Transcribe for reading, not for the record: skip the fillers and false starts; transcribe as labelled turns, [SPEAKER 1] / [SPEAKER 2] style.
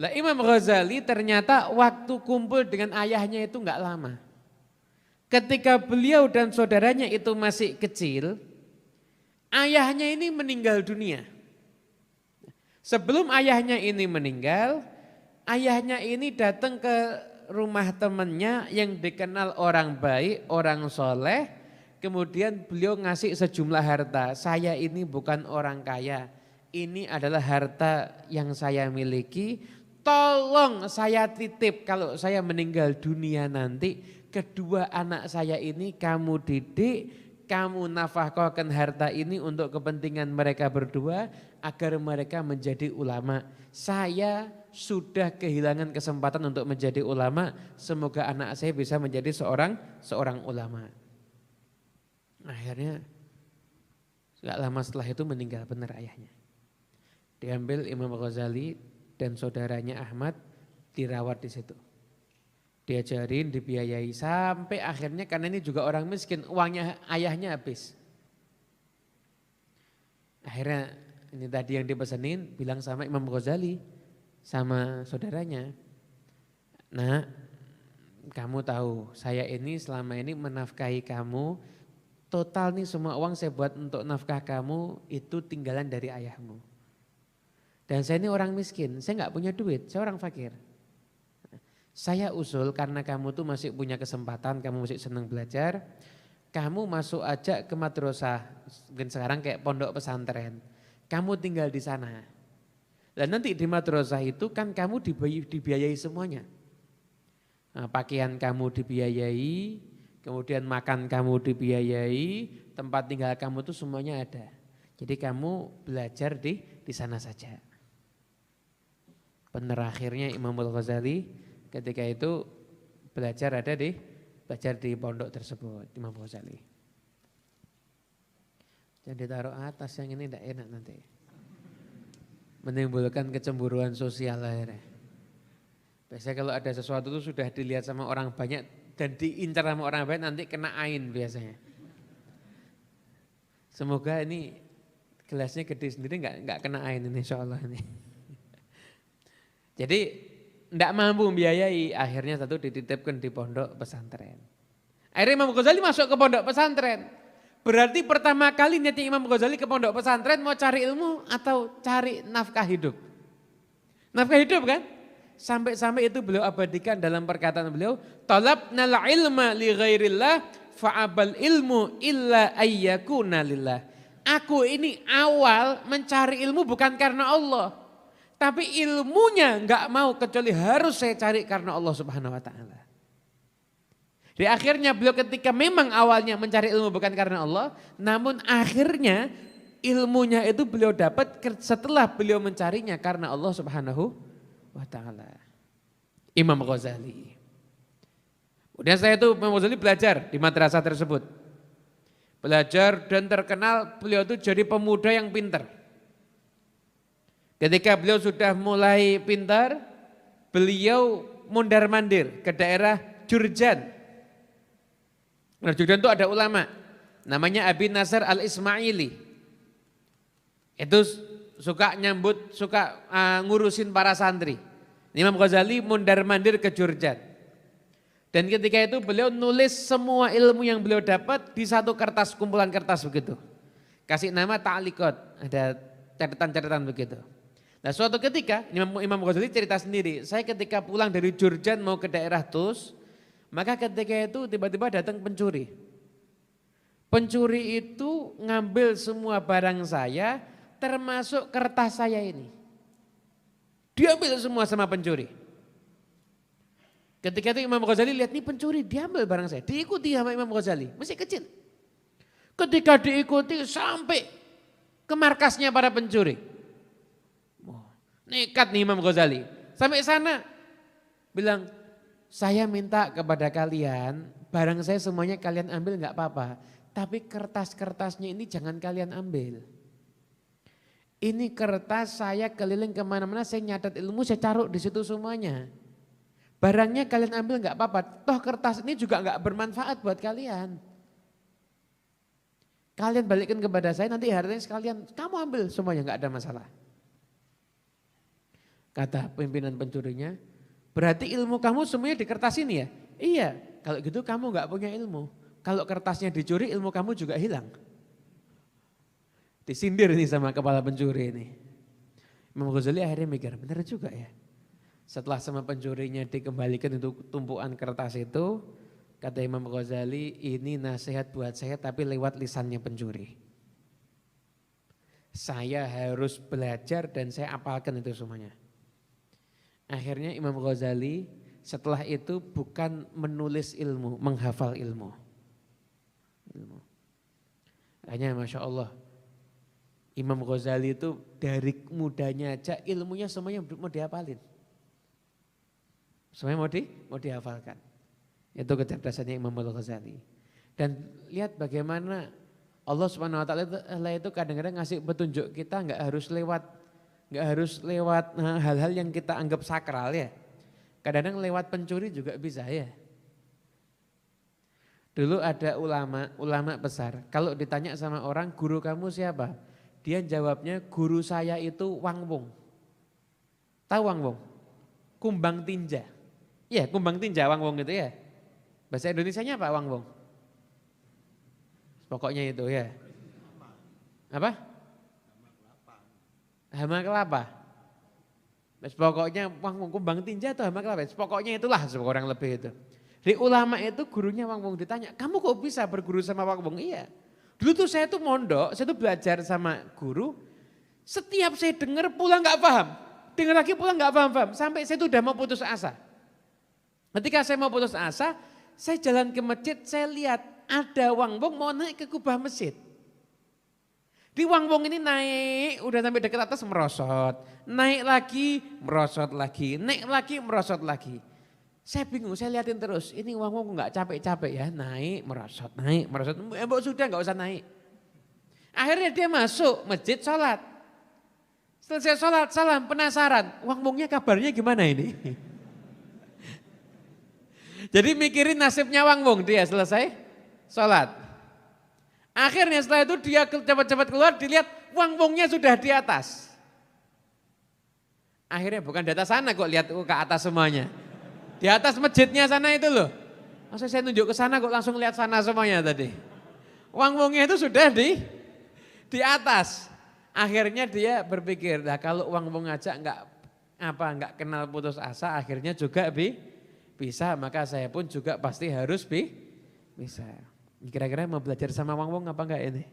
[SPEAKER 1] Lah Imam Ghazali ternyata waktu kumpul dengan ayahnya itu enggak lama. Ketika beliau dan saudaranya itu masih kecil, ayahnya ini meninggal dunia. Sebelum ayahnya ini meninggal, ayahnya ini datang ke rumah temannya yang dikenal orang baik, orang soleh. Kemudian beliau ngasih sejumlah harta. Saya ini bukan orang kaya, ini adalah harta yang saya miliki. Tolong saya titip kalau saya meninggal dunia nanti, kedua anak saya ini kamu didik, kamu nafkahkan harta ini untuk kepentingan mereka berdua agar mereka menjadi ulama. Saya sudah kehilangan kesempatan untuk menjadi ulama, semoga anak saya bisa menjadi seorang ulama. Akhirnya gak lama setelah itu meninggal benar ayahnya. Diambil Imam Ghazali dan saudaranya Ahmad dirawat di situ. Diajarin, dibiayai sampai akhirnya karena ini juga orang miskin, uangnya ayahnya habis. Akhirnya ini tadi yang dipesenin bilang sama Imam Ghazali sama saudaranya, "Nah, kamu tahu saya ini selama ini menafkahi kamu, total nih semua uang saya buat untuk nafkah kamu itu tinggalan dari ayahmu. Dan saya ini orang miskin, saya gak punya duit, saya orang fakir. Saya usul karena kamu tuh masih punya kesempatan, kamu masih senang belajar, kamu masuk aja ke madrasah, mungkin sekarang kayak pondok pesantren, kamu tinggal di sana. Dan nanti di madrasah itu kan kamu dibiayai semuanya. Nah, pakaian kamu dibiayai, kemudian makan kamu dibiayai, tempat tinggal kamu tuh semuanya ada. Jadi kamu belajar di sana saja." Benar akhirnya Imam Ghazali ketika itu belajar di pondok tersebut, Imam Ghazali. Jangan ditaruh atas, yang ini tidak enak nanti. Menimbulkan kecemburuan sosial akhirnya. Biasanya kalau ada sesuatu itu sudah dilihat sama orang banyak dan diincar sama orang banyak nanti kena ain biasanya. Semoga ini gelasnya gede sendiri nggak kena ain ini insyaallah ini. Jadi tidak mampu membiayai, akhirnya satu dititipkan di pondok pesantren. Akhirnya Imam Ghazali masuk ke pondok pesantren. Berarti pertama kali niatnya Imam Ghazali ke pondok pesantren mau cari ilmu atau cari nafkah hidup? Nafkah hidup kan? Sampai-sampai itu beliau abadikan dalam perkataan beliau, "Talabnal ilma li ghairillah fa'abal ilmu illa ayyakuna lillah." Aku ini awal mencari ilmu bukan karena Allah. Tapi ilmunya enggak mau kecuali harus saya cari karena Allah Subhanahu wa taala. Di akhirnya beliau ketika memang awalnya mencari ilmu bukan karena Allah, namun akhirnya ilmunya itu beliau dapat setelah beliau mencarinya karena Allah Subhanahu wa taala. Imam Ghazali. Kemudian saya itu Imam Ghazali belajar di madrasah tersebut. Belajar dan terkenal beliau itu jadi pemuda yang pintar. Ketika beliau sudah mulai pintar, beliau mondar-mandir ke daerah Jurjan. Nah, Jurjan itu ada ulama, namanya Abi Nasr al-Ismaili. Itu suka nyambut, suka ngurusin para santri. Imam Ghazali mondar-mandir ke Jurjan. Dan ketika itu beliau nulis semua ilmu yang beliau dapat di satu kertas, kumpulan kertas begitu. Kasih nama ta'liqat, ada catatan-catatan begitu. Nah suatu ketika Imam Ghazali cerita sendiri, saya ketika pulang dari Jurjan mau ke daerah Tus, maka ketika itu tiba-tiba datang pencuri. Pencuri itu ngambil semua barang saya termasuk kertas saya ini. Diambil semua sama pencuri. Ketika itu Imam Ghazali lihat nih pencuri, diambil barang saya, diikuti sama Imam Ghazali, masih kecil. Ketika diikuti sampai ke markasnya para pencuri. Nekat nih Imam Ghazali. Sampai sana bilang, "Saya minta kepada kalian, barang saya semuanya kalian ambil enggak apa-apa. Tapi kertas-kertasnya ini jangan kalian ambil. Ini kertas saya keliling kemana-mana, saya nyatet ilmu, saya taruh di situ semuanya. Barangnya kalian ambil enggak apa-apa. Toh kertas ini juga enggak bermanfaat buat kalian. Kalian balikin kepada saya, nanti hartanya sekalian kamu ambil semuanya, enggak ada masalah." Kata pimpinan pencurinya, berarti ilmu kamu semuanya di kertas ini ya? Iya, kalau gitu kamu nggak punya ilmu. Kalau kertasnya dicuri ilmu kamu juga hilang. Disindir nih sama kepala pencuri ini. Imam Ghazali akhirnya mikir, benar juga ya. Setelah sama pencurinya dikembalikan untuk tumpukan kertas itu, kata Imam Ghazali, ini nasihat buat saya tapi lewat lisannya pencuri. Saya harus belajar dan saya apalkan itu semuanya. Akhirnya Imam Ghazali setelah itu bukan menulis ilmu, menghafal ilmu. Hanya Masya Allah, Imam Ghazali itu dari mudanya aja ilmunya semuanya mau dihafalin. Semuanya mau dihafalkan. Itu kecerdasannya Imam Ghazali. Dan lihat bagaimana Allah Subhanahu wa taala itu kadang-kadang ngasih petunjuk kita nggak harus lewat hal-hal yang kita anggap sakral ya. Kadang-kadang lewat pencuri juga bisa ya. Dulu ada ulama besar, kalau ditanya sama orang guru kamu siapa? Dia jawabnya guru saya itu Wang Wong. Tahu Wang Wong? Kumbang tinja. Iya kumbang tinja Wang Wong itu ya. Bahasa Indonesianya apa Wang Wong? Pokoknya itu ya. Apa? Hama kelapa. Pokoknya Wang Wong kumbang tinja atau hama kelapa. Pokoknya itulah seorang lebih itu. Di ulama itu gurunya Wang Wong ditanya, kamu kok bisa berguru sama Wang Wong? Iya. Dulu tuh saya tuh mondok, saya tuh belajar sama guru. Setiap saya dengar pulang nggak paham. Dengar lagi pulang nggak paham. Sampai saya tuh udah mau putus asa. Ketika saya mau putus asa, saya jalan ke masjid, saya lihat ada Wang Wong mau naik ke kubah masjid. Di Wang Wong ini naik, udah sampai dekat atas merosot. Naik lagi, merosot lagi. Naik lagi, merosot lagi. Saya bingung, saya liatin terus. Ini Wang Wong nggak capek-capek ya, naik, merosot. Sudah nggak usah naik. Akhirnya dia masuk masjid sholat. Selesai sholat, salam, penasaran. Wang Wongnya kabarnya gimana ini? Jadi mikirin nasibnya Wang Wong, dia selesai sholat. Akhirnya setelah itu dia cepat-cepat keluar, dilihat Wang Wongnya sudah di atas. Akhirnya bukan di atas sana kok, lihat ke atas semuanya. Di atas masjidnya sana itu loh. Masa saya tunjuk ke sana kok langsung lihat sana semuanya tadi. Wang Wongnya itu sudah di atas. Akhirnya dia berpikir, nah kalau Wang Wong aja nggak kenal putus asa, akhirnya juga bisa, maka saya pun juga pasti harus bisa. Kira-kira mau belajar sama Wang Wong apa enggak ini?